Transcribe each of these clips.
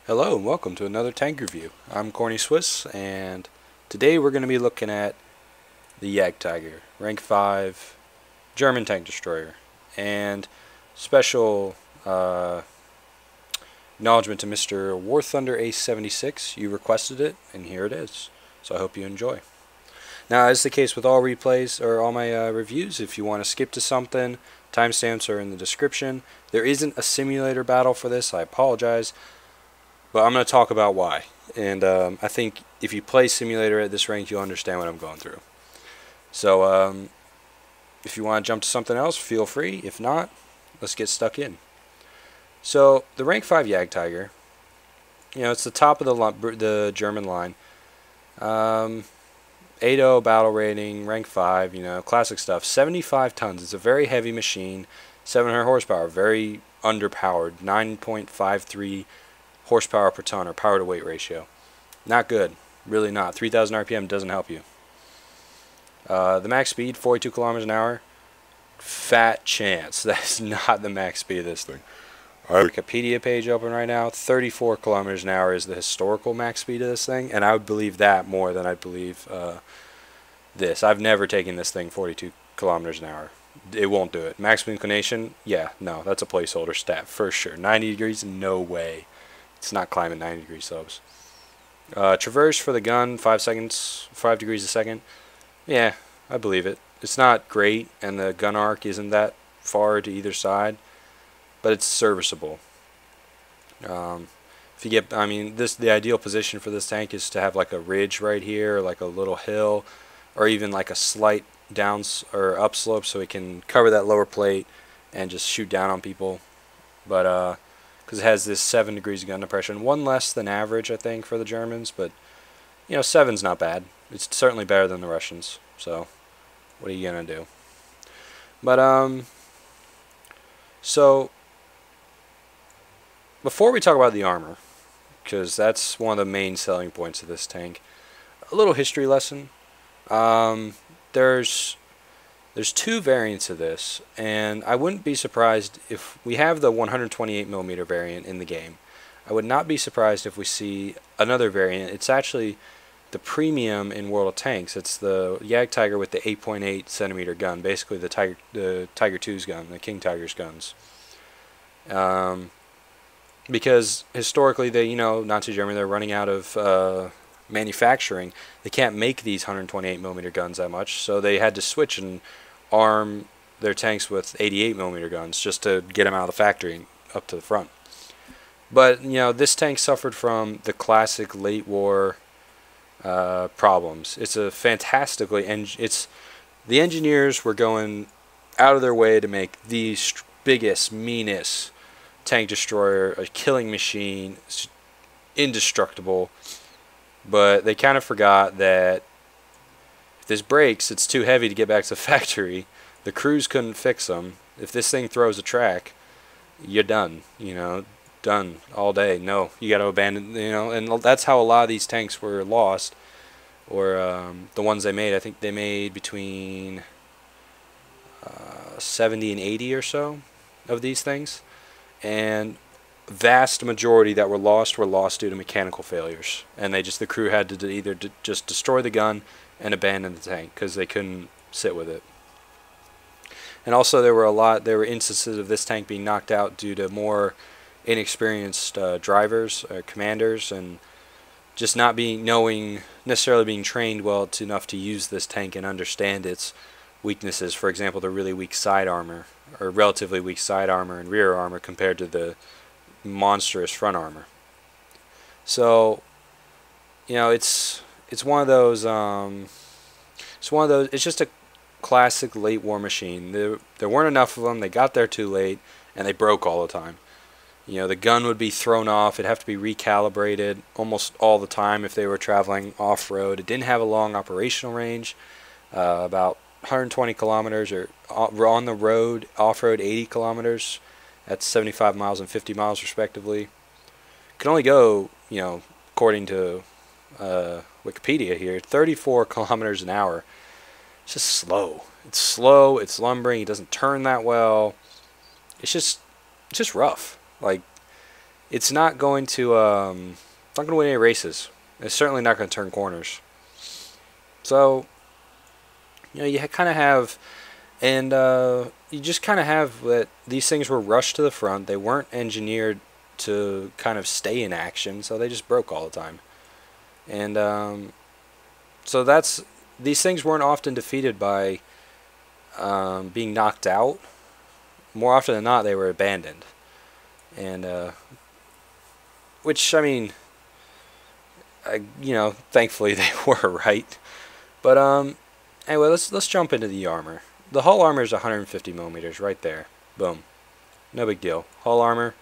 Hello and welcome to another tank review. I'm Corny Swiss, and today we're going to be looking at the Jagdtiger, rank 5 German tank destroyer. And special acknowledgement to Mr. War Thunder Ace 76. You requested it, and here it is. So I hope you enjoy. Now, as the case with all replays or all my reviews, if you want to skip to something, timestamps are in the description. There isn't a simulator battle for this. I apologize. But I'm going to talk about why. And I think if you play simulator at this rank, you'll understand what I'm going through. So if you want to jump to something else, feel free. If not, let's get stuck in. So the rank 5 Jagdtiger, it's the top of the German line. 8.0 battle rating, rank 5, classic stuff. 75 tons. It's a very heavy machine. 700 horsepower, very underpowered. 9.53 horsepower per ton, or power to weight ratio. Not good, really not. 3,000 RPM doesn't help you. The max speed, 42 kilometers an hour. Fat chance that's not the max speed of this thing. Wikipedia page open right now. 34 kilometers an hour is the historical max speed of this thing, and I would believe that more than I believe this. I've never taken this thing 42 kilometers an hour. It won't do it. Maximum inclination, yeah, no, that's a placeholder stat for sure. 90 degrees, no way. It's not climbing 90 degree slopes. Traverse for the gun, 5 degrees a second. Yeah, I believe it. It's not great, and the gun arc isn't that far to either side, but it's serviceable. If you get, the ideal position for this tank is to have like a ridge right here, like a little hill, or even like a slight down or upslope, so it can cover that lower plate and just shoot down on people. But because it has this 7 degrees of gun depression, one less than average, I think, for the Germans, but 7's not bad. It's certainly better than the Russians, so what are you gonna do? But so before we talk about the armor, because that's one of the main selling points of this tank, a little history lesson. There's two variants of this, and I wouldn't be surprised if we have the 128mm variant in the game. I would not be surprised if we see another variant. It's actually the premium in World of Tanks. It's the Jagdtiger with the 8.8 centimeter gun, basically the Tiger II's gun, the King Tiger's guns. Because historically, Nazi Germany, they're running out of manufacturing. They can't make these 128mm guns that much, so they had to switch and arm their tanks with 88mm guns just to get them out of the factory up to the front. But this tank suffered from the classic late war problems. It's a fantastically the engineers were going out of their way to make the biggest, meanest tank destroyer, a killing machine, indestructible. But they kind of forgot that if this breaks, it's too heavy to get back to the factory. The crews couldn't fix them. If this thing throws a track, you're done. Done all day. No, you got to abandon. And that's how a lot of these tanks were lost, or the ones they made. I think they made between 70 and 80 or so of these things, and vast majority that were lost due to mechanical failures, and the crew had to either just destroy the gun and abandon the tank because they couldn't sit with it. And also there were instances of this tank being knocked out due to more inexperienced drivers or commanders, and just not necessarily being trained well enough to use this tank and understand its weaknesses. For example, the really weak side armor, or relatively weak side armor and rear armor compared to the monstrous front armor. So it's one of those it's just a classic late war machine. There weren't enough of them. They got there too late, and they broke all the time. The gun would be thrown off. It'd have to be recalibrated almost all the time if they were traveling off-road. It didn't have a long operational range, about 120 kilometers, or on the road, off-road 80 kilometers. That's 75 miles and 50 miles respectively. Can only go, according to Wikipedia here, 34 kilometers an hour. It's just slow. It's slow. It's lumbering. It doesn't turn that well. It's just rough. Like, it's not going to win any races. It's certainly not going to turn corners. So, you know, you kind of have, and you just kind of have that these things were rushed to the front. They weren't engineered to kind of stay in action, so they just broke all the time. And so these things weren't often defeated by being knocked out. More often than not, they were abandoned. And which, I mean, you know, thankfully they were, right? But anyway, let's jump into the armor. The hull armor is 150 millimeters right there. Boom. No big deal. Hull armor.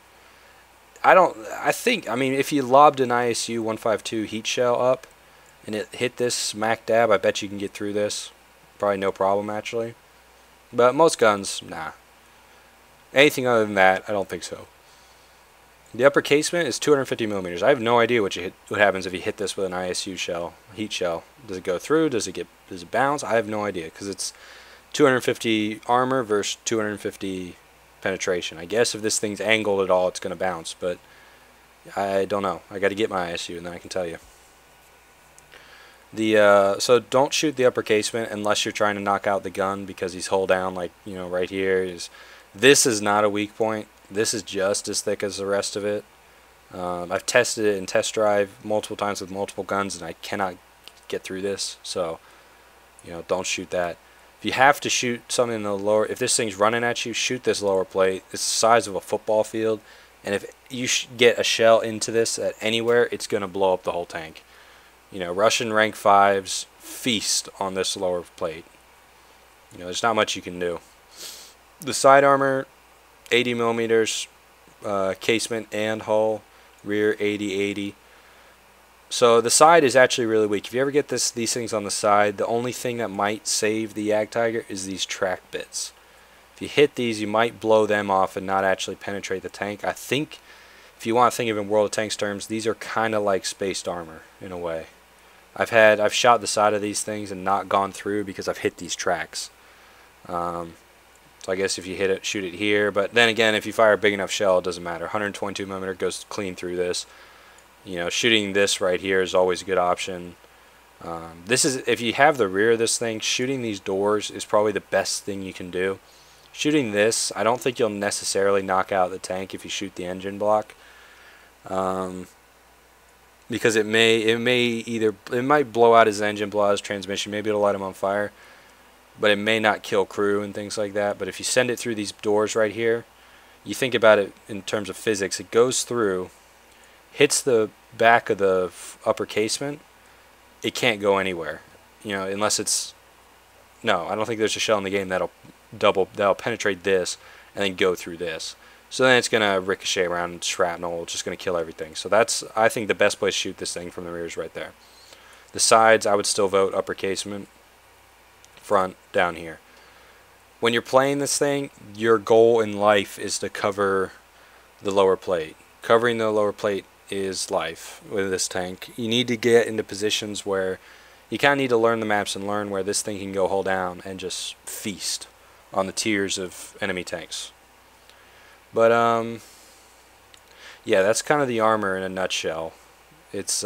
I mean, if you lobbed an ISU 152 heat shell up and it hit this smack dab, I bet you can get through this. Probably no problem, actually. But most guns, nah. Anything other than that, I don't think so. The upper casement is 250 millimeters. I have no idea what happens if you hit this with an ISU shell, heat shell. Does it go through? Does it bounce? I have no idea, because it's 250 armor versus 250 penetration. I guess if this thing's angled at all, it's going to bounce, but I don't know. I got to get my ISU, and then I can tell you. So don't shoot the upper casement unless you're trying to knock out the gun, because he's hull down, like, you know, right here. This is not a weak point. This is just as thick as the rest of it. I've tested it in test drive multiple times with multiple guns, and I cannot get through this. So, you know, don't shoot that. If you have to shoot something in the lower, if this thing's running at you, shoot this lower plate. It's the size of a football field, and if you get a shell into this at anywhere, it's going to blow up the whole tank. You know, Russian rank 5s feast on this lower plate. You know, there's not much you can do. The side armor, 80 millimeters, casement and hull, rear 80-80. So the side is actually really weak. If you ever get these things on the side, the only thing that might save the Jagdtiger is these track bits. If you hit these, you might blow them off and not actually penetrate the tank. I think, if you want to think of it in World of Tanks terms, these are kind of like spaced armor in a way. I've shot the side of these things and not gone through because I've hit these tracks. So I guess if you hit it, shoot it here. But then again, if you fire a big enough shell, it doesn't matter. 122 millimeter goes clean through this. You know, shooting this right here is always a good option. If you have the rear of this thing, shooting these doors is probably the best thing you can do. Shooting this, I don't think you'll necessarily knock out the tank if you shoot the engine block. Because it might blow out his engine, blow out his transmission, maybe it'll light him on fire. But it may not kill crew and things like that. But if you send it through these doors right here, you think about it in terms of physics. It goes through, hits the back of the upper casement. It can't go anywhere, you know, unless it's... No, I don't think there's a shell in the game that'll penetrate this and then go through this. So then it's going to ricochet around and shrapnel. It's just going to kill everything. So that's, I think, the best place to shoot this thing from the rear is right there. The sides, I would still vote upper casement. Front down here. When you're playing this thing, your goal in life is to cover the lower plate. Covering the lower plate is life with this tank. You need to get into positions where you kind of need to learn the maps and learn where this thing can go hold down and just feast on the tiers of enemy tanks. But yeah, that's kind of the armor in a nutshell. It's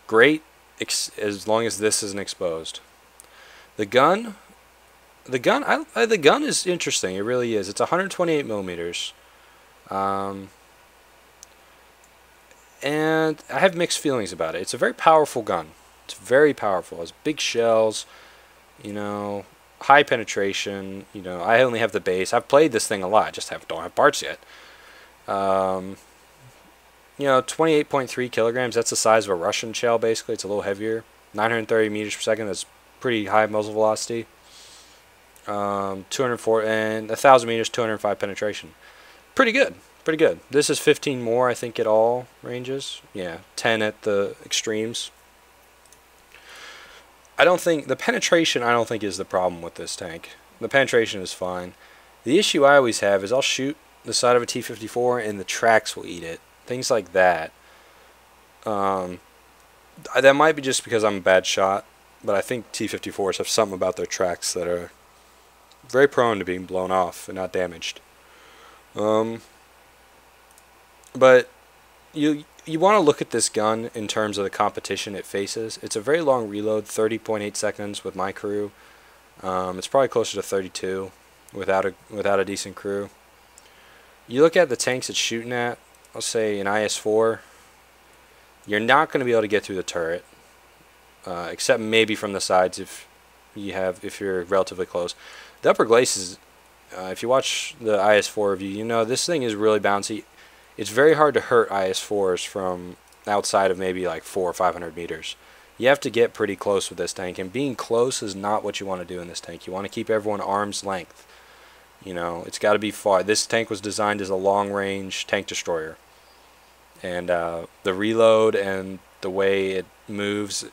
great as long as this isn't exposed. The gun is interesting. It really is. It's 128 millimeters, and I have mixed feelings about it. It's a very powerful gun. It's very powerful. It has big shells, you know, high penetration. You know, I only have the base. I've played this thing a lot. I just don't have parts yet. You know, 28.3 kilograms. That's the size of a Russian shell. Basically, it's a little heavier. 930 meters per second. That's pretty high muzzle velocity. 204 and 1,000 meters, 205 penetration. Pretty good. Pretty good. This is 15 more, I think, at all ranges. Yeah, 10 at the extremes. The penetration, I don't think, is the problem with this tank. The penetration is fine. The issue I always have is I'll shoot the side of a T-54 and the tracks will eat it. Things like that. That might be just because I'm a bad shot. But I think T-54s have something about their tracks that are very prone to being blown off and not damaged. But you want to look at this gun in terms of the competition it faces. It's a very long reload, 30.8 seconds with my crew. It's probably closer to 32 without a decent crew. You look at the tanks it's shooting at. I'll say an IS-4. You're not going to be able to get through the turret, except maybe from the sides if you're relatively close. The upper glacis, if you watch the IS-4 review, you know this thing is really bouncy. It's very hard to hurt IS-4s from outside of maybe like 400 or 500 meters. You have to get pretty close with this tank, and being close is not what you want to do in this tank. You want to keep everyone arm's length. You know, it's got to be far. This tank was designed as a long-range tank destroyer, and the reload and the way it moves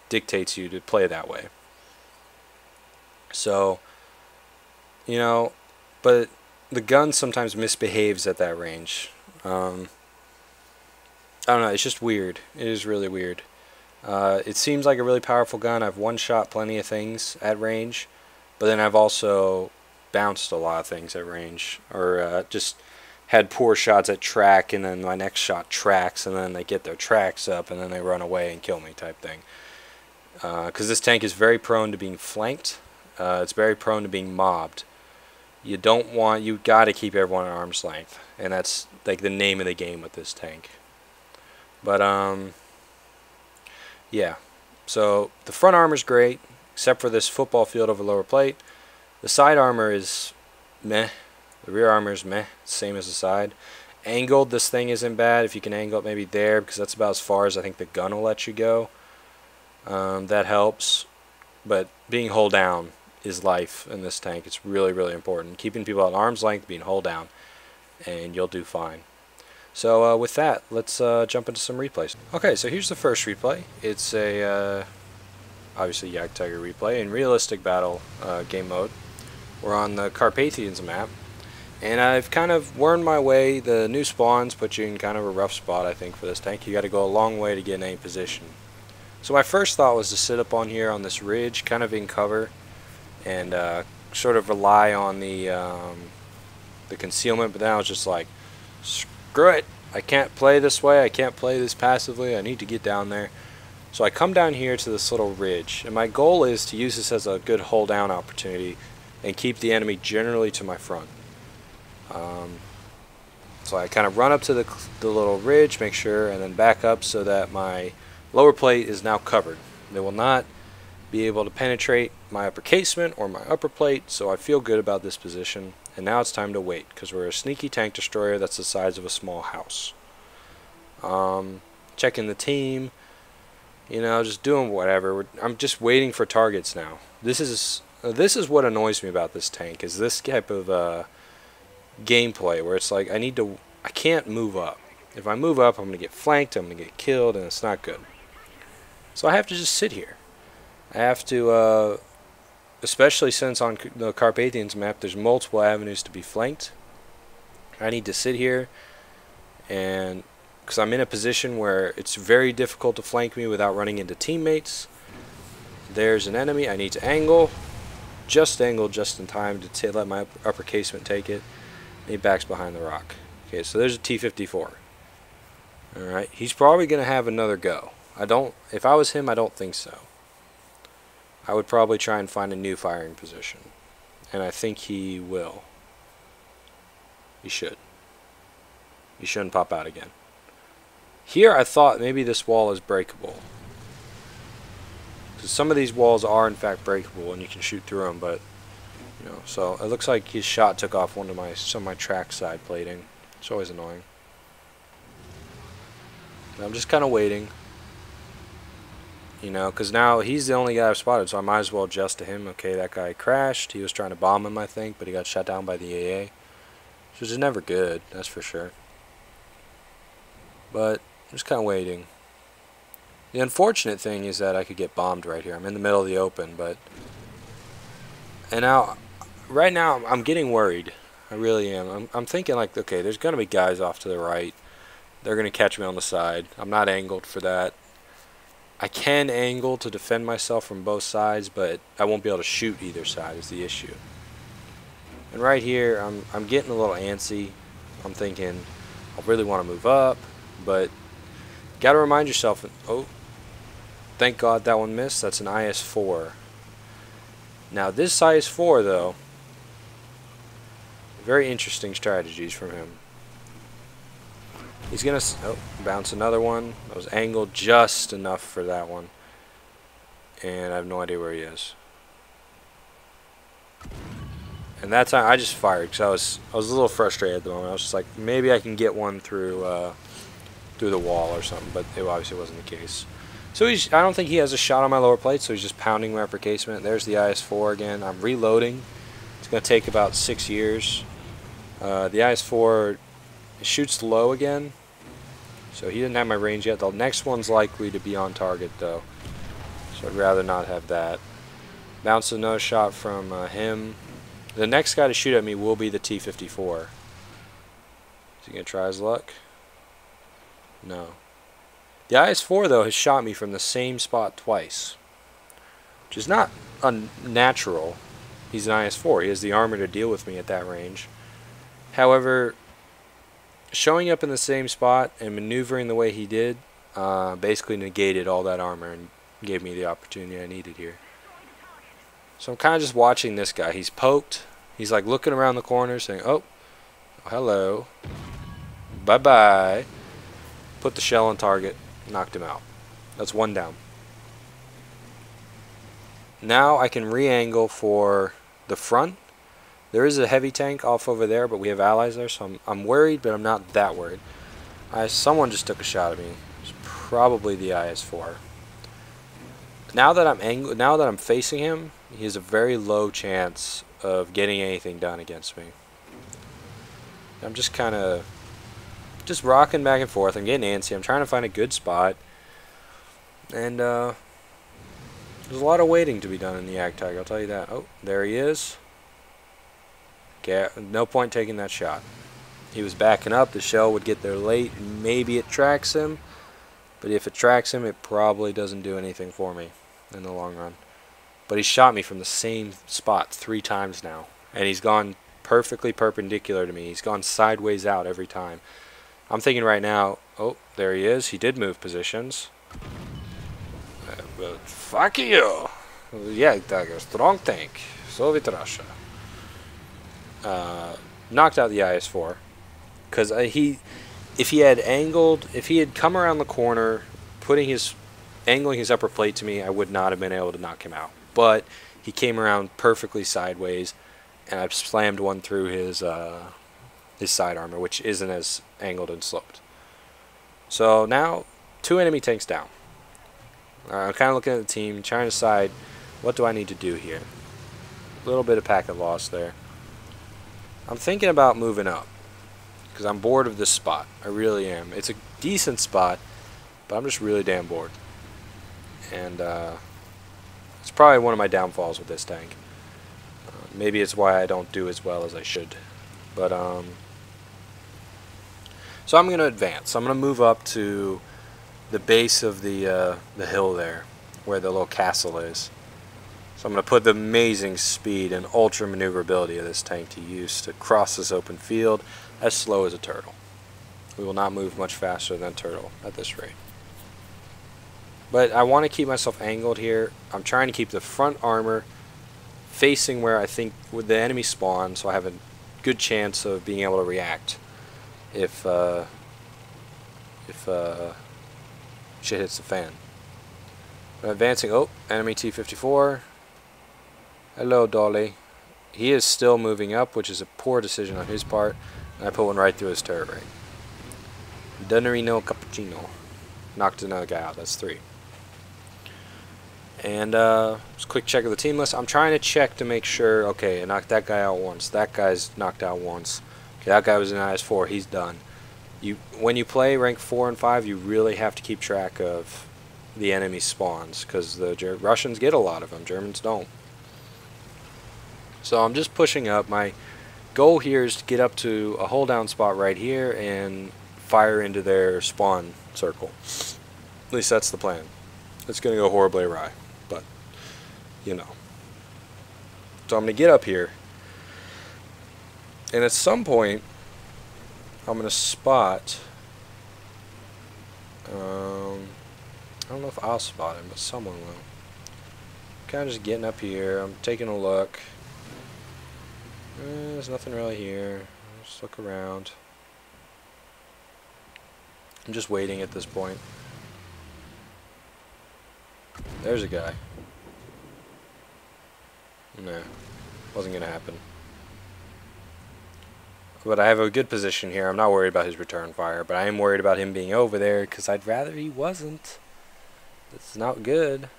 dictates you to play that way. So, you know, but the gun sometimes misbehaves at that range. I don't know, it's just weird. It is really weird. It seems like a really powerful gun. I've one-shot plenty of things at range, but then I've also bounced a lot of things at range, or just had poor shots at track, and then my next shot tracks, and then they get their tracks up, and then they run away and kill me type thing. Because this tank is very prone to being flanked. It's very prone to being mobbed. You got to keep everyone at arm's length, and that's like the name of the game with this tank. But yeah, so the front armor's great, except for this football field over lower plate. The side armor is meh. The rear armor is meh, same as the side. Angled, this thing isn't bad. If you can angle it maybe there, because that's about as far as I think the gun will let you go. That helps, but being hull down is life in this tank. It's really, really important. Keeping people at arm's length, being hull down, and you'll do fine. So with that, let's jump into some replays. Okay, so here's the first replay. It's a obviously Jagdtiger replay in realistic battle game mode. We're on the Carpathians map, and I've kind of wormed my way. The new spawns put you in kind of a rough spot, I think, for this tank. You got to go a long way to get in any position. So my first thought was to sit up on here on this ridge, kind of in cover, and sort of rely on the concealment. But then I was just like, screw it, I can't play this way, I can't play this passively, I need to get down there. So I come down here to this little ridge, and my goal is to use this as a good hold down opportunity and keep the enemy generally to my front. So I kind of run up to the little ridge, make sure, and then back up so that my lower plate is now covered. They will not be able to penetrate my upper casement or my upper plate, so I feel good about this position. And now it's time to wait, because we're a sneaky tank destroyer that's the size of a small house. Checking the team, you know, just doing whatever. I'm just waiting for targets now. This is what annoys me about this tank, is this type of gameplay where it's like I can't move up. If I move up, I'm going to get flanked, I'm going to get killed, and it's not good. So I have to just sit here. I have to, especially since on the Carpathians map there's multiple avenues to be flanked. I need to sit here, and because I'm in a position where it's very difficult to flank me without running into teammates. There's an enemy, I need to angle just in time to let my upper casement take it. And he backs behind the rock. Okay, so there's a T-54. Alright, he's probably going to have another go. If I was him, I don't think so. I would probably try and find a new firing position. And I think he will. He should. He shouldn't pop out again. Here I thought maybe this wall is breakable. Because some of these walls are in fact breakable and you can shoot through them, but you know, so it looks like his shot took off some of my track side plating. It's always annoying. And I'm just kind of waiting. You know, because now he's the only guy I've spotted, so I might as well adjust to him. Okay, that guy crashed. He was trying to bomb him, I think, but he got shot down by the AA. Which is never good, that's for sure. But I'm just kind of waiting. The unfortunate thing is that I could get bombed right here. I'm in the middle of the open, but... And now, right now, I'm getting worried. I really am. I'm thinking like, okay, there's going to be guys off to the right. They're going to catch me on the side. I'm not angled for that. I can angle to defend myself from both sides, but I won't be able to shoot either side is the issue. And right here, I'm getting a little antsy. I'm thinking, I really want to move up. But gotta remind yourself, oh, thank God that one missed. That's an IS-4. Now this IS-4 though, very interesting strategies from him. He's gonna bounce another one. I was angled just enough for that one, and I have no idea where he is. And that time I just fired because I was a little frustrated at the moment. I was just like, maybe I can get one through the wall or something, but it obviously wasn't the case. So I don't think he has a shot on my lower plate, so he's just pounding my upper casement. There's the IS-4 again. I'm reloading. It's going to take about 6 years. The IS-4 shoots low again, so he didn't have my range yet. The next one's likely to be on target though, so I'd rather not have that. Bounced another shot from him. The next guy to shoot at me will be the T-54. Is he going to try his luck? No. The IS-4 though has shot me from the same spot twice, which is not unnatural. He's an IS-4. He has the armor to deal with me at that range. However, showing up in the same spot and maneuvering the way he did basically negated all that armor and gave me the opportunity I needed here. So I'm kind of just watching this guy. He's poked. He's like looking around the corner saying, oh, hello, bye-bye. Put the shell on target, knocked him out. That's one down. Now I can re-angle for the front. There is a heavy tank off over there, but we have allies there, so I'm worried, but I'm not that worried. Someone just took a shot at me. It's probably the IS-4. Now that I'm facing him, he has a very low chance of getting anything done against me. I'm just kind of rocking back and forth. I'm getting antsy. I'm trying to find a good spot, and there's a lot of waiting to be done in the Jagdtiger, I'll tell you that. Oh, there he is. Okay, no point taking that shot. He was backing up. The shell would get there late. Maybe it tracks him, but if it tracks him, it probably doesn't do anything for me in the long run. But he shot me from the same spot 3 times now, and he's gone perfectly perpendicular to me. He's gone sideways out every time. I'm thinking right now, oh, there he is. He did move positions. But fuck you. Jagdtiger, strong tank. Soviet Russia. Knocked out the IS-4. Because if he had come around the corner, angling his upper plate to me, I would not have been able to knock him out. But he came around perfectly sideways, and I slammed one through his side armor, which isn't as angled and sloped. So now 2 enemy tanks down. I'm kind of looking at the team, trying to decide what do I need to do here. A little bit of packet loss there. I'm thinking about moving up because I'm bored of this spot. I really am. It's a decent spot, but I'm just really damn bored. And it's probably one of my downfalls with this tank. Maybe it's why I don't do as well as I should. But so I'm going to advance. I'm going to move up to the base of the hill there, where the little castle is. So I'm going to put the amazing speed and ultra maneuverability of this tank to use to cross this open field as slow as a turtle. We will not move much faster than a turtle at this rate. But I want to keep myself angled here. I'm trying to keep the front armor facing where I think with the enemy spawn, so I have a good chance of being able to react if shit hits the fan. I'm advancing. Oh, enemy T-54. Hello, Dolly. He is still moving up, which is a poor decision on his part. And I put one right through his turret ring. Dunnerino Cappuccino. Knocked another guy out. That's 3. And just a quick check of the team list. I'm trying to check to make sure. Okay, I knocked that guy out once. That guy's knocked out once. Okay, that guy was in IS-4. He's done. When you play rank 4 and 5, you really have to keep track of the enemy spawns because the Russians get a lot of them. Germans don't. So I'm just pushing up. My goal here is to get up to a hold down spot right here and fire into their spawn circle. At least that's the plan. It's going to go horribly awry, but you know. So I'm going to get up here, and at some point I'm going to spot I don't know if I'll spot him, but someone will. Kind of just getting up here. I'm taking a look. There's nothing really here. Just look around. I'm just waiting at this point. There's a guy. Nah, wasn't gonna happen. But I have a good position here. I'm not worried about his return fire, but I am worried about him being over there because I'd rather he wasn't. It's not good.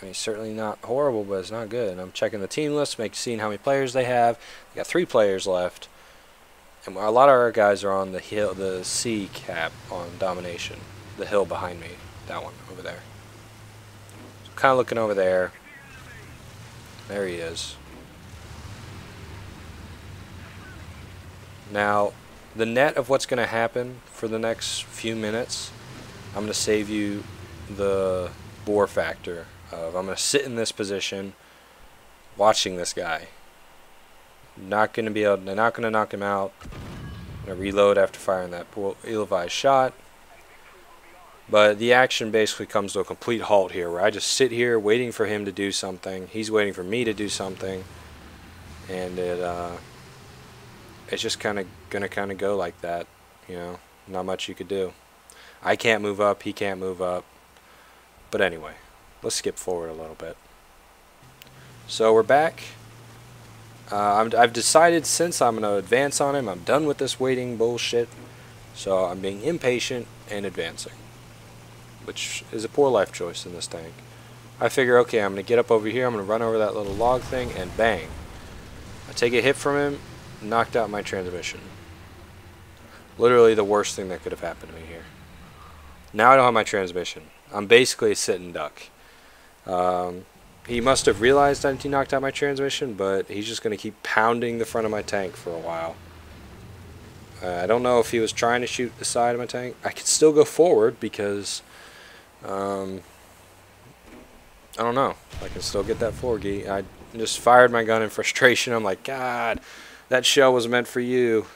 I mean, certainly not horrible, but it's not good. And I'm checking the team list, seeing how many players they have. They got 3 players left, and a lot of our guys are on the hill, the C cap on domination, the hill behind me, that one over there. So kind of looking over there. There he is. Now, the net of what's going to happen for the next few minutes, I'm going to save you the bore factor of I'm going to sit in this position watching this guy. Not going to be able, they're not going to knock him out. I'm going to reload after firing that ill-advised shot. But the action basically comes to a complete halt here, where I just sit here waiting for him to do something. He's waiting for me to do something. And it's just kind of gonna go like that, you know. Not much you could do. I can't move up, he can't move up. But anyway, let's skip forward a little bit. So we're back. I've decided since I'm gonna advance on him, I'm done with this waiting bullshit. So I'm being impatient and advancing, which is a poor life choice in this tank. I figure, okay, I'm gonna get up over here, I'm gonna run over that little log thing, and bang. I take a hit from him. Knocked out my transmission. Literally the worst thing that could have happened to me here. Now I don't have my transmission. I'm basically a sitting duck. He must have realized that he knocked out my transmission, but he's just going to keep pounding the front of my tank for a while. I don't know if he was trying to shoot the side of my tank. I could still go forward because I don't know. I can still get that forward key. I just fired my gun in frustration. I'm like, God, that shell was meant for you.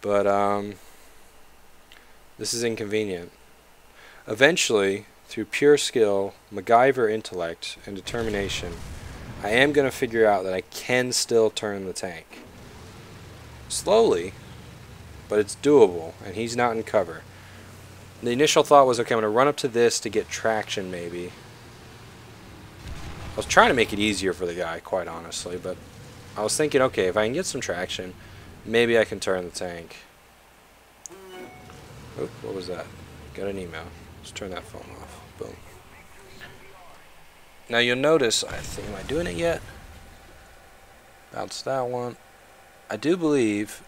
But this is inconvenient. Eventually, through pure skill, MacGyver intellect, and determination, I am going to figure out that I can still turn the tank. Slowly, but it's doable, and he's not in cover. The initial thought was, okay, I'm going to run up to this to get traction maybe. I was trying to make it easier for the guy, quite honestly, but I was thinking, okay, if I can get some traction, maybe I can turn the tank. Oh, what was that? Got an email. Let's turn that phone off. Boom. Now you'll notice, I think, am I doing it yet? Bounce that one. I do believe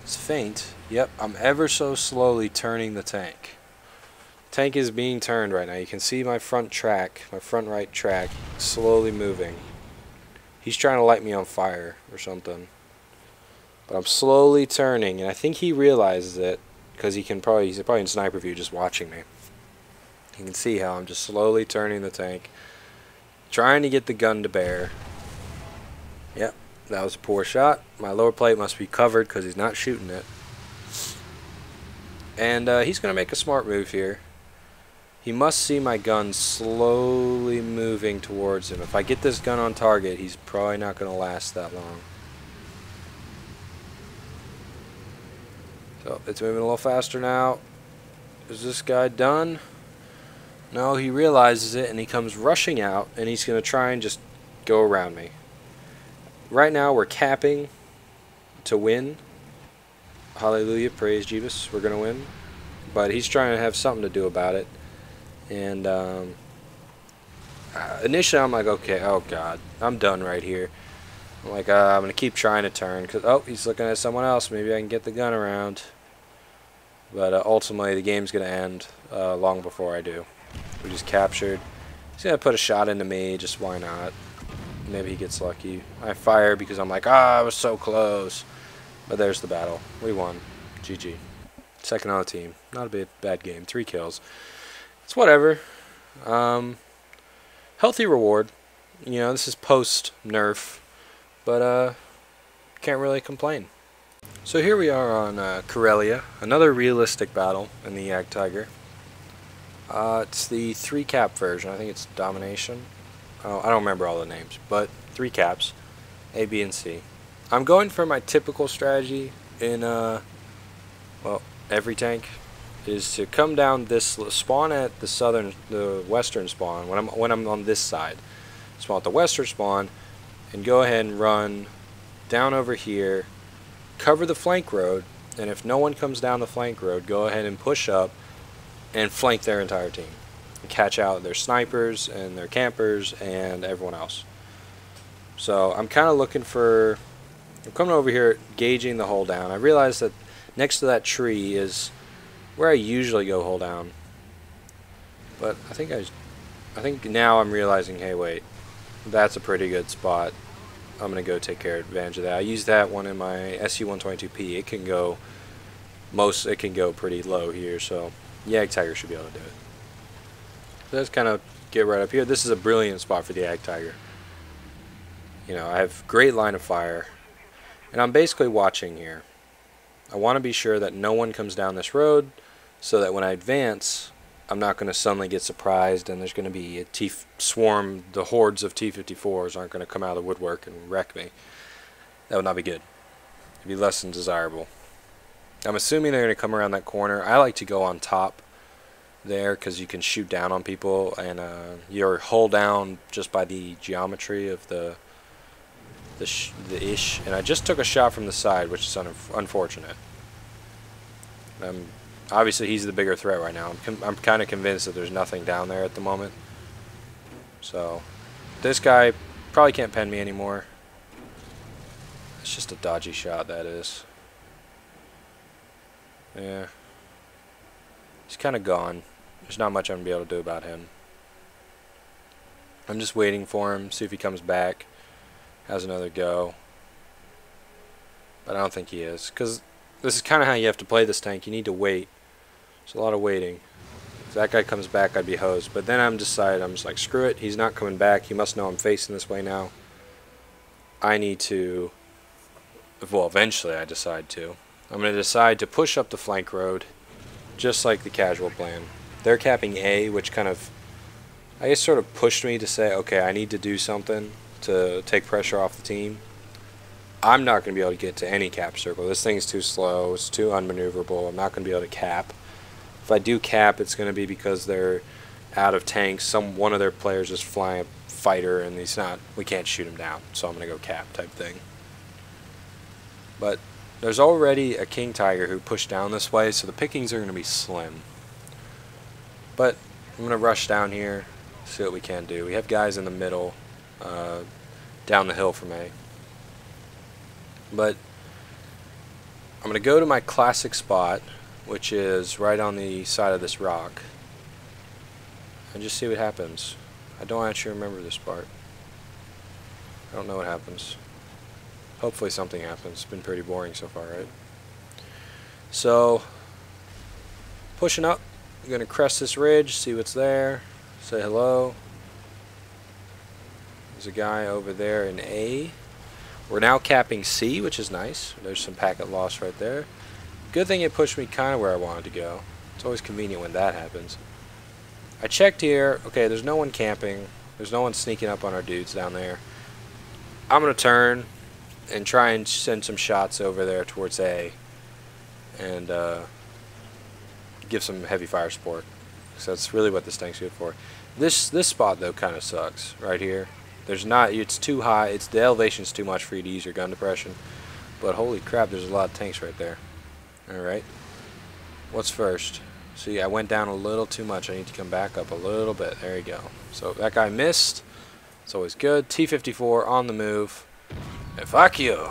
it's faint. Yep, I'm ever so slowly turning the tank. Tank is being turned right now. You can see my front track, my front right track, slowly moving. He's trying to light me on fire or something. But I'm slowly turning, and I think he realizes it because he's probably in sniper view just watching me. You can see how I'm just slowly turning the tank, trying to get the gun to bear. Yep, that was a poor shot. My lower plate must be covered because he's not shooting it. And he's going to make a smart move here. He must see my gun slowly moving towards him. If I get this gun on target, he's probably not going to last that long. So it's moving a little faster now. Is this guy done? No, he realizes it and he comes rushing out, and he's going to try and just go around me. Right now we're capping to win. Hallelujah, praise Jesus, we're going to win. But he's trying to have something to do about it. And initially I'm like, okay, oh God, I'm done right here. I'm like, I'm going to keep trying to turn. Cause, oh, he's looking at someone else. Maybe I can get the gun around. But ultimately the game's going to end long before I do. We just captured. He's going to put a shot into me, just why not. Maybe he gets lucky. I fire because I'm like, I was so close. But there's the battle. We won. GG. Second on the team. Not a bad game. 3 kills. It's whatever. Healthy reward. You know, this is post-nerf. But, can't really complain. So here we are on Karelia, another realistic battle in the Jagdtiger. It's the 3-cap version. I think it's Domination. Oh, I don't remember all the names, but 3 caps, A, B, and C. I'm going for my typical strategy in well, every tank is to come down this spawn at the western spawn when I'm on this side. Spawn at the western spawn and go ahead and run down over here. Cover the flank road, and if no one comes down the flank road, go ahead and push up and flank their entire team and catch out their snipers and their campers and everyone else. So I'm kind of looking for, I'm coming over here gauging the hold down. I realize that next to that tree is where I usually go hold down, but I think now I'm realizing, hey, wait, that's a pretty good spot. I'm going to go take advantage of that. I use that one in my SU-122P. It can go pretty low here, so Jagdtiger should be able to do it. So let's kind of get right up here. This is a brilliant spot for the Jagdtiger. You know, I have great line of fire, and I'm basically watching here. I want to be sure that no one comes down this road, so that when I advance, I'm not going to suddenly get surprised and there's going to be a swarm, the hordes of T-54s aren't going to come out of the woodwork and wreck me. That would not be good. It'd be less than desirable. I'm assuming they're going to come around that corner. I like to go on top there because you can shoot down on people, and you're hull down just by the geometry of the ish. And I just took a shot from the side, which is unfortunate. Obviously, he's the bigger threat right now. I'm kind of convinced that there's nothing down there at the moment. So, this guy probably can't pen me anymore. It's just a dodgy shot, that is. Yeah. He's kind of gone. There's not much I'm going to be able to do about him. I'm just waiting for him, see if he comes back, has another go. But I don't think he is, because this is kind of how you have to play this tank. You need to wait. It's a lot of waiting. If that guy comes back, I'd be hosed. But then I'm just like, screw it. He's not coming back. He must know I'm facing this way now. I need to, well, eventually I decide to. I'm going to decide to push up the flank road, just like the casual plan. They're capping A, which kind of, I guess, sort of pushed me to say, okay, I need to do something to take pressure off the team. I'm not going to be able to get to any cap circle. This thing's too slow. It's too unmaneuverable. I'm not going to be able to cap. If I do cap, it's going to be because they're out of tanks. One of their players is flying a fighter, and we can't shoot him down, so I'm going to go cap type thing. But there's already a King Tiger who pushed down this way, so the pickings are going to be slim. But I'm going to rush down here, see what we can do. We have guys in the middle, down the hill from A. But I'm going to go to my classic spot, which is right on the side of this rock, and just see what happens. I don't actually remember this part. I don't know what happens. Hopefully something happens. It's been pretty boring so far, right? So, pushing up. I'm going to crest this ridge, see what's there, say hello. There's a guy over there in A. We're now capping C, which is nice. There's some packet loss right there. Good thing it pushed me kind of where I wanted to go. It's always convenient when that happens. I checked here. Okay, there's no one camping. There's no one sneaking up on our dudes down there. I'm going to turn and try and send some shots over there towards A and give some heavy fire support. So that's really what this tank's good for. This spot, though, kind of sucks right here. It's too high. The elevation's too much for you to use your gun depression. But holy crap, there's a lot of tanks right there. Alright. What's first? See, I went down a little too much. I need to come back up a little bit. There you go. So that guy missed. It's always good. T-54 on the move. And fuck you.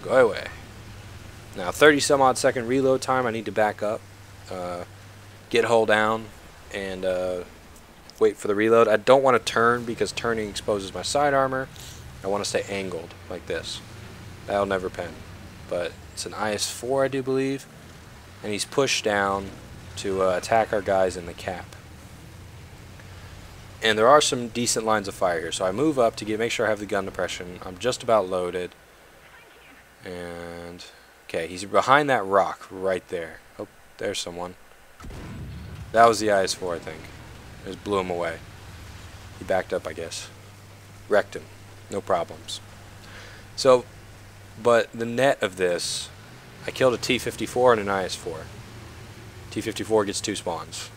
Go away. Now, 30 some odd second reload time. I need to back up. Get hull down. And wait for the reload. I don't want to turn because turning exposes my side armor. I want to stay angled like this. That'll never pen. But it's an IS-4, I do believe. And he's pushed down to attack our guys in the cap. And there are some decent lines of fire here. So I move up to make sure I have the gun depression. I'm just about loaded. And Okay, he's behind that rock right there. Oh, there's someone. That was the IS-4, I think. It just blew him away. He backed up, I guess. Wrecked him. No problems. So, but the net of this, I killed a T-54 and an IS-4. T-54 gets 2 spawns.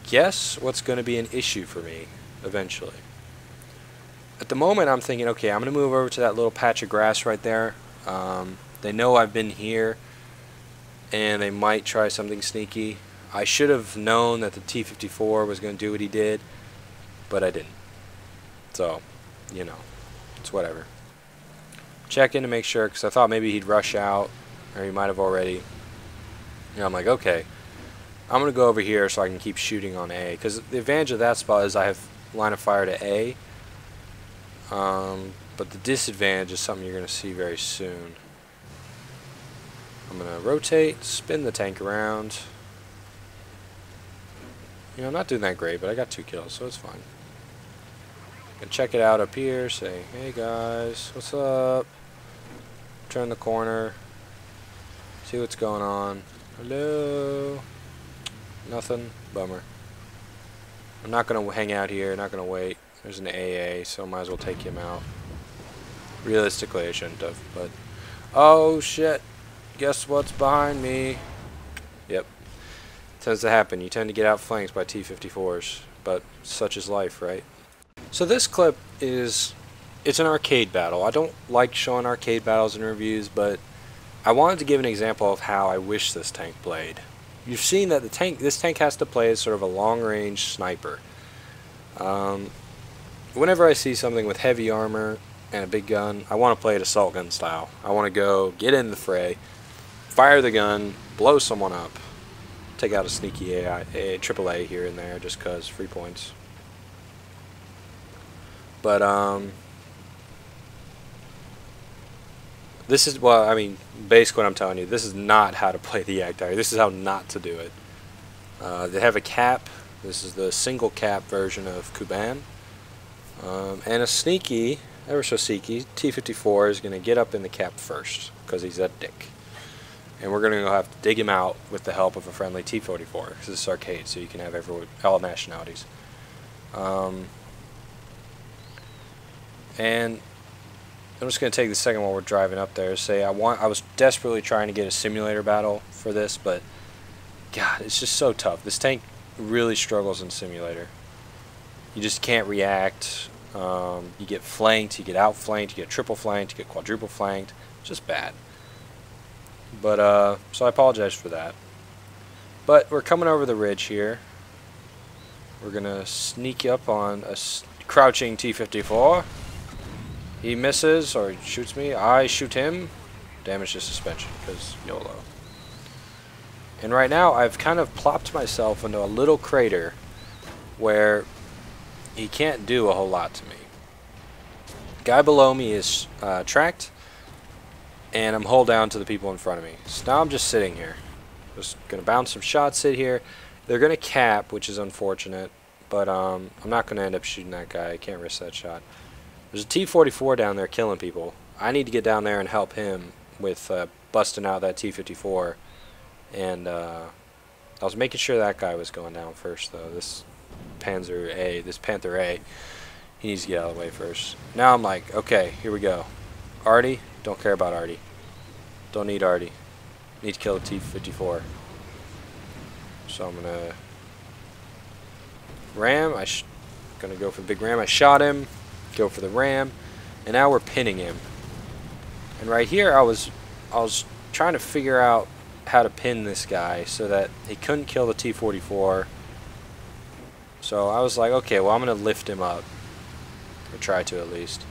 Guess what's going to be an issue for me eventually? At the moment, I'm thinking, okay, I'm going to move over to that little patch of grass right there. They know I've been here, and they might try something sneaky. I should have known that the T-54 was going to do what he did, but I didn't. So, you know, it's whatever. Check in to make sure, because I thought maybe he'd rush out, or he might have already. And I'm like, okay, I'm going to go over here so I can keep shooting on A, because the advantage of that spot is I have line of fire to A. But the disadvantage is something you're going to see very soon. I'm going to rotate, spin the tank around. You know, I'm not doing that great, but I got 2 kills, so it's fine. Gonna check it out up here, say, hey guys, what's up? Turn the corner, see what's going on. Hello? Nothing? Bummer. I'm not gonna hang out here, not gonna wait. There's an AA, so I might as well take him out. Realistically, I shouldn't have, but... Oh, shit. Guess what's behind me? Yep. Tends to happen. You tend to get outflanked by T-54s, but such is life, right? So this clip is... It's an arcade battle. I don't like showing arcade battles in reviews, but I wanted to give an example of how I wish this tank played. You've seen that this tank has to play as sort of a long-range sniper. Whenever I see something with heavy armor and a big gun, I want to play it assault gun style. I want to go get in the fray, fire the gun, blow someone up, take out a sneaky AAA here and there just cause free points. But this is, well, I mean, basically what I'm telling you, this is not how to play the Jagdtiger. This is how not to do it. They have a cap. This is the single cap version of Kuban. And a sneaky, ever so sneaky, T-54 is going to get up in the cap first, because he's a dick. And we're going to have to dig him out with the help of a friendly T-44, because this is arcade, so you can have all nationalities. And I'm just going to take the second while we're driving up there. Say I was desperately trying to get a simulator battle for this, but God, it's just so tough. This tank really struggles in simulator. You just can't react. You get flanked, you get outflanked, you get triple flanked, you get quadruple flanked. It's just bad. But so I apologize for that. But we're coming over the ridge here. We're gonna sneak up on a crouching T-54. He misses or shoots me. I shoot him. Damage to suspension because YOLO. And right now I've kind of plopped myself into a little crater where he can't do a whole lot to me. Guy below me is tracked, and I'm hull down to the people in front of me. So now I'm just sitting here. Just gonna bounce some shots, sit here. They're gonna cap, which is unfortunate, but I'm not gonna end up shooting that guy. I can't risk that shot. There's a T-44 down there killing people. I need to get down there and help him with busting out that T-54. And I was making sure that guy was going down first, though. This Panther A, he needs to get out of the way first. Now I'm like, okay, here we go. Artie, don't care about Artie. Don't need Artie. Need to kill the T-54. So I'm gonna ram. Gonna go for the big ram. I shot him. Go for the ram, and now we're pinning him. And right here, I was trying to figure out how to pin this guy so that he couldn't kill the T-44. So I was like, okay, well, I'm gonna lift him up, or try to at least.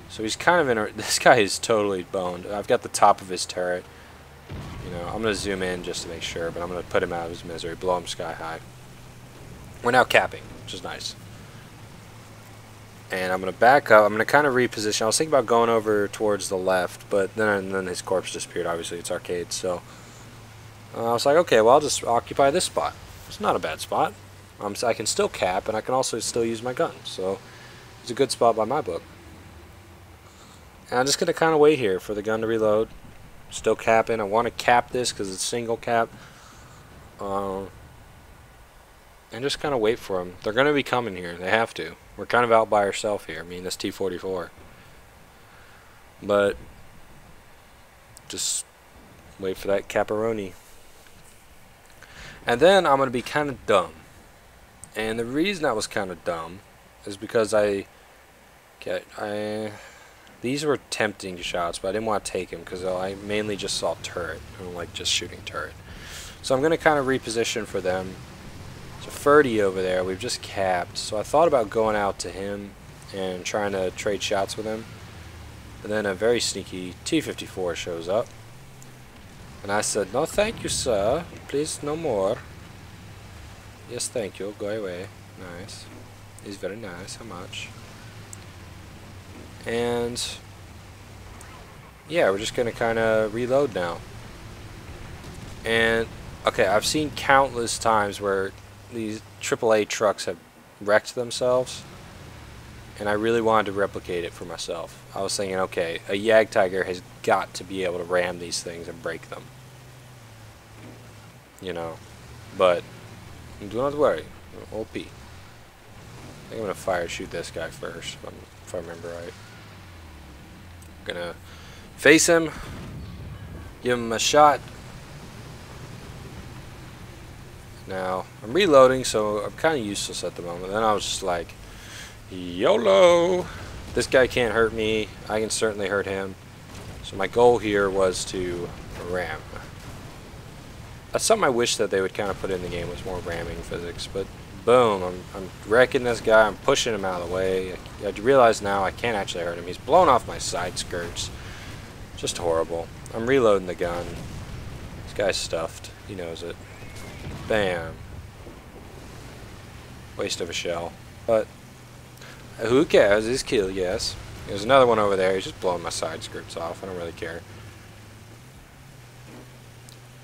So he's kind of in a. This guy is totally boned. I've got the top of his turret. You know, I'm gonna zoom in just to make sure, but I'm gonna put him out of his misery, blow him sky high. We're now capping, which is nice. And I'm going to back up. I'm going to kind of reposition. I was thinking about going over towards the left, but then his corpse disappeared. Obviously, it's arcade. So I was like, okay, well, I'll just occupy this spot. It's not a bad spot. I can still cap, and I can also still use my gun. So it's a good spot by my book. And I'm just going to kind of wait here for the gun to reload. Still capping. I want to cap this because it's single cap. And just kind of wait for them. They're going to be coming here. They have to. We're kind of out by ourselves here. I mean, this T-44. But just wait for that caparoni. And then I'm going to be kind of dumb. And the reason I was kind of dumb is because these were tempting shots, but I didn't want to take them because I mainly just saw turret. I don't like just shooting turret. So I'm going to kind of reposition for them. So Ferdy over there, we've just capped. So I thought about going out to him and trying to trade shots with him. And then a very sneaky T-54 shows up. And I said, no thank you, sir. Please, no more. Yes, thank you. Go away. Nice. He's very nice. How much? And yeah, we're just going to kind of reload now. And okay, I've seen countless times where these AAA trucks have wrecked themselves, and I really wanted to replicate it for myself. I was thinking, okay, a Jagdtiger has got to be able to ram these things and break them. You know, but do not worry, OP. I think I'm going to fire shoot this guy first, if I remember right. I'm going to face him, give him a shot. Now, I'm reloading, so I'm kind of useless at the moment. Then I was just like, YOLO! This guy can't hurt me. I can certainly hurt him. So my goal here was to ram. That's something I wish that they would kind of put in the game, was more ramming physics. But boom, I'm wrecking this guy. I'm pushing him out of the way. I realize now I can't actually hurt him. He's blown off my side skirts. Just horrible. I'm reloading the gun. This guy's stuffed. He knows it. Bam. Waste of a shell. But who cares? He's killed, yes. There's another one over there. He's just blowing my side skirts off. I don't really care.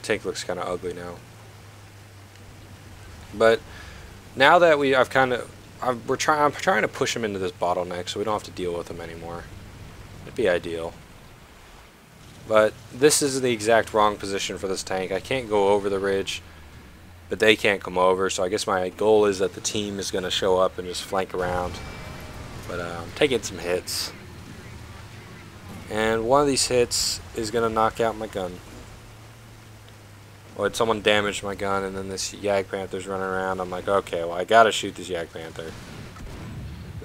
Tank looks kind of ugly now. But now that I'm trying to push him into this bottleneck so we don't have to deal with him anymore. It'd be ideal. But this is the exact wrong position for this tank. I can't go over the ridge, but they can't come over, so I guess my goal is that the team is going to show up and just flank around. But I'm taking some hits. And one of these hits is going to knock out my gun. Or someone damaged my gun, and then this Jagdpanther's running around. I'm like, okay, well, I got to shoot this Jagdpanther.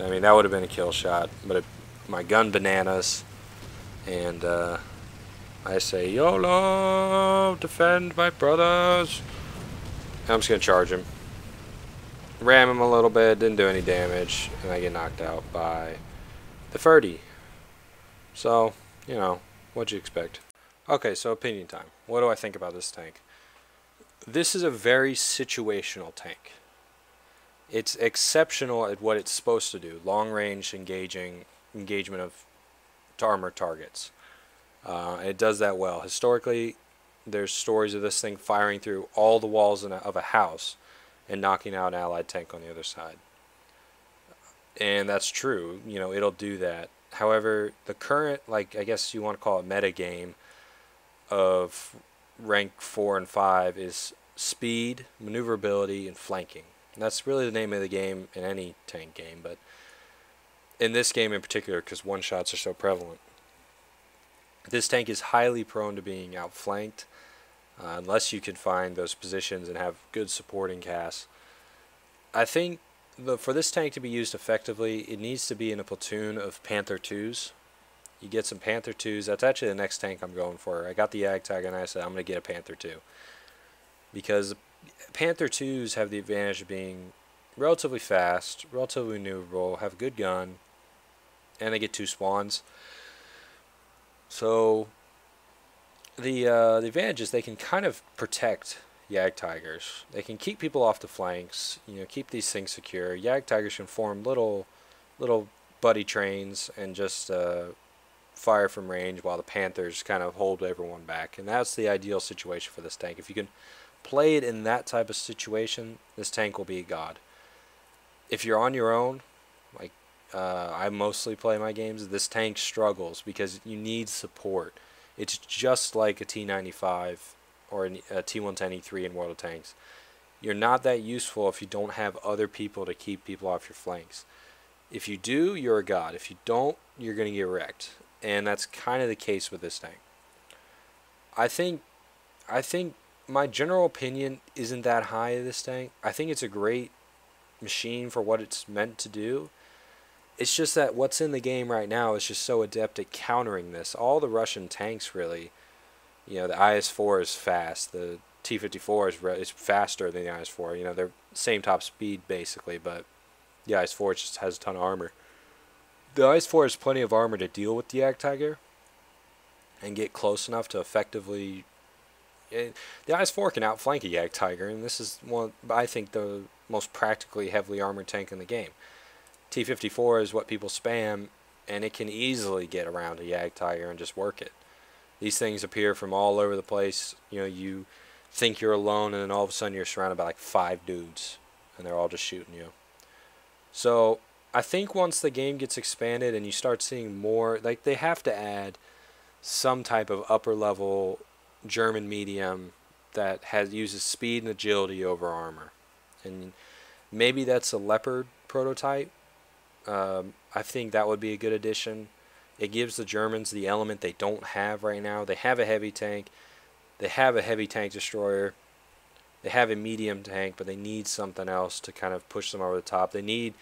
I mean, that would have been a kill shot, but my gun bananas. And I say, YOLO! Defend my brothers! I'm just going to charge him. Ram him a little bit, didn't do any damage, and I get knocked out by the Ferdy. So, you know, what'd you expect? Okay, so opinion time. What do I think about this tank? This is a very situational tank. It's exceptional at what it's supposed to do. Long range engagement of armor targets. It does that well. Historically, there's stories of this thing firing through all the walls of a house and knocking out an allied tank on the other side. And that's true. You know, it'll do that. However, the current, like, I guess you want to call it meta game of rank 4 and 5 is speed, maneuverability, and flanking. And that's really the name of the game in any tank game, but in this game in particular, because one-shots are so prevalent. This tank is highly prone to being outflanked, unless you can find those positions and have good supporting casts. I think for this tank to be used effectively, it needs to be in a platoon of Panther 2s. You get some Panther 2s. That's actually the next tank I'm going for. I got the Jagdtiger and I said I'm going to get a Panther 2. Because Panther 2s have the advantage of being relatively fast, relatively maneuverable, have a good gun, and they get 2 spawns. So the advantage is they can kind of protect Jagdtigers. They can keep people off the flanks, you know, keep these things secure. Jagdtigers can form little buddy trains and just fire from range while the Panthers kind of hold everyone back. And that's the ideal situation for this tank. If you can play it in that type of situation, this tank will be a god. If you're on your own, like I mostly play my games, this tank struggles because you need support. It's just like a T-95 or a T-110E3 in World of Tanks. You're not that useful if you don't have other people to keep people off your flanks. If you do, you're a god. If you don't, you're going to get wrecked. And that's kind of the case with this tank. I think my general opinion isn't that high of this tank. I think it's a great machine for what it's meant to do. It's just that what's in the game right now is just so adept at countering this. All the Russian tanks really, you know, the IS-4 is fast. The T-54 is faster than the IS-4. You know, they're same top speed basically, but the IS-4 just has a ton of armor. The IS-4 has plenty of armor to deal with the Jagdtiger and get close enough to effectively. The IS-4 can outflank a Jagdtiger, and this is one, I think, the most practically heavily armored tank in the game. T-54 is what people spam, and it can easily get around a Jagdtiger and just work it. These things appear from all over the place. You know, you think you're alone, and then all of a sudden you're surrounded by like 5 dudes, and they're all just shooting you. So I think once the game gets expanded and you start seeing more, like they have to add some type of upper level German medium that uses speed and agility over armor, and maybe that's a Leopard prototype. I think that would be a good addition. It gives the Germans the element they don't have right now. They have a heavy tank, they have a heavy tank destroyer, they have a medium tank, but they need something else to kind of push them over the top. They need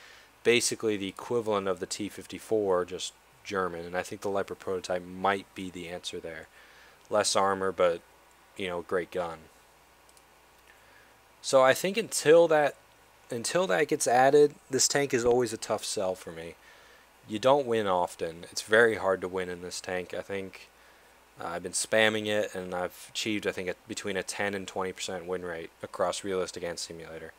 basically the equivalent of the T-54, just German, and I think the Leopard prototype might be the answer there. Less armor, but, you know, great gun. So I think until that gets added, this tank is always a tough sell for me. You don't win often. It's very hard to win in this tank. I think I've been spamming it, and I've achieved, I think, between a 10 and 20% win rate across realistic and simulator.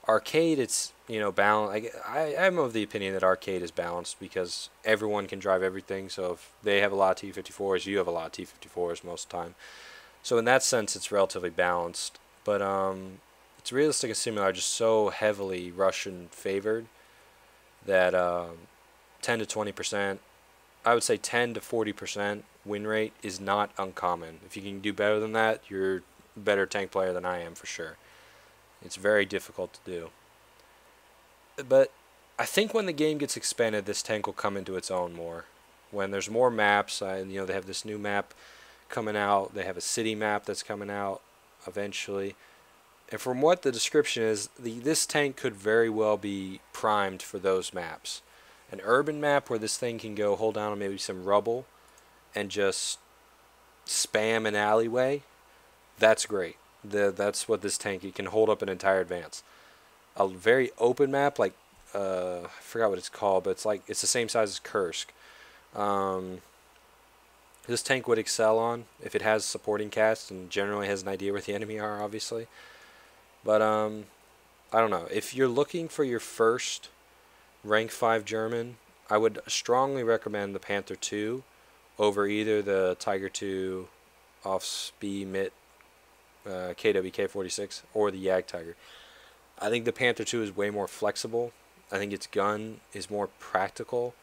Arcade, it's, you know, balanced. I'm of the opinion that arcade is balanced because everyone can drive everything. So if they have a lot of T-54s, you have a lot of T-54s most of the time. So in that sense, it's relatively balanced. But it's realistic and simulator are just so heavily Russian favored that 10 to 20%, I would say 10 to 40% win rate is not uncommon. If you can do better than that, you're a better tank player than I am for sure. It's very difficult to do. But I think when the game gets expanded, this tank will come into its own more. When there's more maps, you know, they have this new map coming out. They have a city map that's coming out eventually. And from what the description is, this tank could very well be primed for those maps. An urban map where this thing can go hold down on maybe some rubble and just spam an alleyway, that's great. That's what this tank, it can hold up an entire advance. A very open map, like I forgot what it's called, but it's the same size as Kursk. This tank would excel on if it has supporting cast and generally has an idea where the enemy are, obviously. But I don't know. If you're looking for your first rank 5 German, I would strongly recommend the Panther 2 over either the Tiger 2 off-speed mit KWK-46 or the Jagdtiger. I think the Panther 2 is way more flexible. I think its gun is more practical.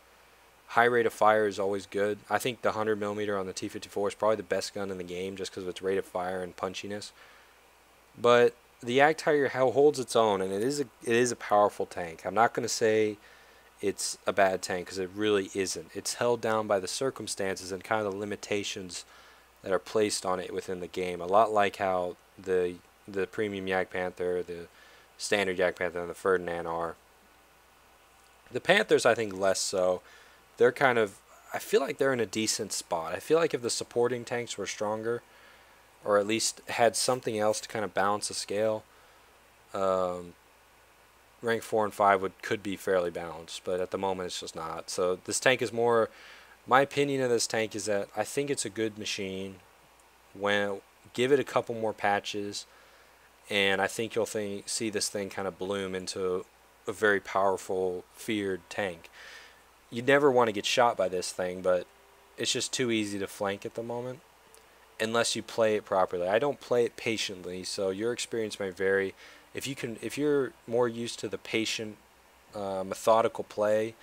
High rate of fire is always good. I think the 100mm on the T-54 is probably the best gun in the game just because of its rate of fire and punchiness. But the Jagdtiger holds its own, and it is a powerful tank. I'm not going to say it's a bad tank because it really isn't. It's held down by the circumstances and kind of the limitations that are placed on it within the game. A lot like how the premium Jagdpanther, the standard Jagdpanther, and the Ferdinand are. The Panthers, I think, less so. They're kind of, I feel like they're in a decent spot. I feel like if the supporting tanks were stronger, or at least had something else to kind of balance the scale, rank 4 and 5 could be fairly balanced, but at the moment it's just not. So this tank is more, my opinion of this tank is that I think it's a good machine. Give it a couple more patches, and I think you'll see this thing kind of bloom into a very powerful, feared tank. You never want to get shot by this thing, but it's just too easy to flank at the moment unless you play it properly. I don't play it patiently, so your experience may vary. If you're more used to the patient, methodical play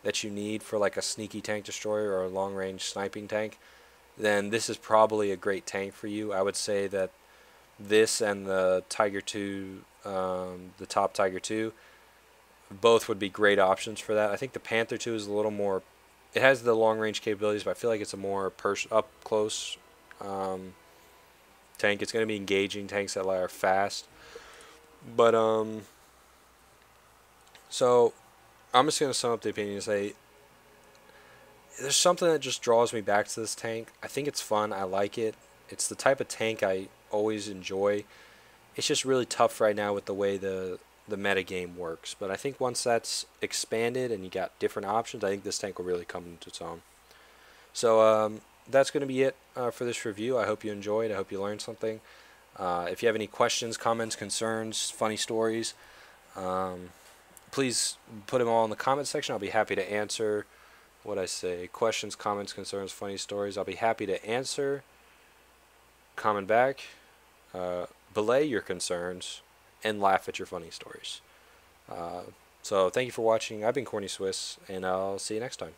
that you need for like a sneaky tank destroyer or a long-range sniping tank, then this is probably a great tank for you. I would say that this and the Tiger 2, the top Tiger 2, both would be great options for that. I think the Panther 2 is a little more, it has the long range capabilities, but I feel like it's a more up close tank. It's going to be engaging tanks that are fast. But so I'm just going to sum up the opinion and say there's something that just draws me back to this tank. I think it's fun. I like it. It's the type of tank I always enjoy. It's just really tough right now with the way the meta game works. But I think once that's expanded and you got different options, I think this tank will really come into its own. So that's going to be it for this review. I hope you enjoyed. I hope you learned something. If you have any questions, comments, concerns, funny stories, please put them all in the comment section. I'll be happy to answer. What I say, questions, comments, concerns, funny stories. I'll be happy to answer, comment back, belay your concerns, and laugh at your funny stories. So thank you for watching. I've been Corny Swiss, and I'll see you next time.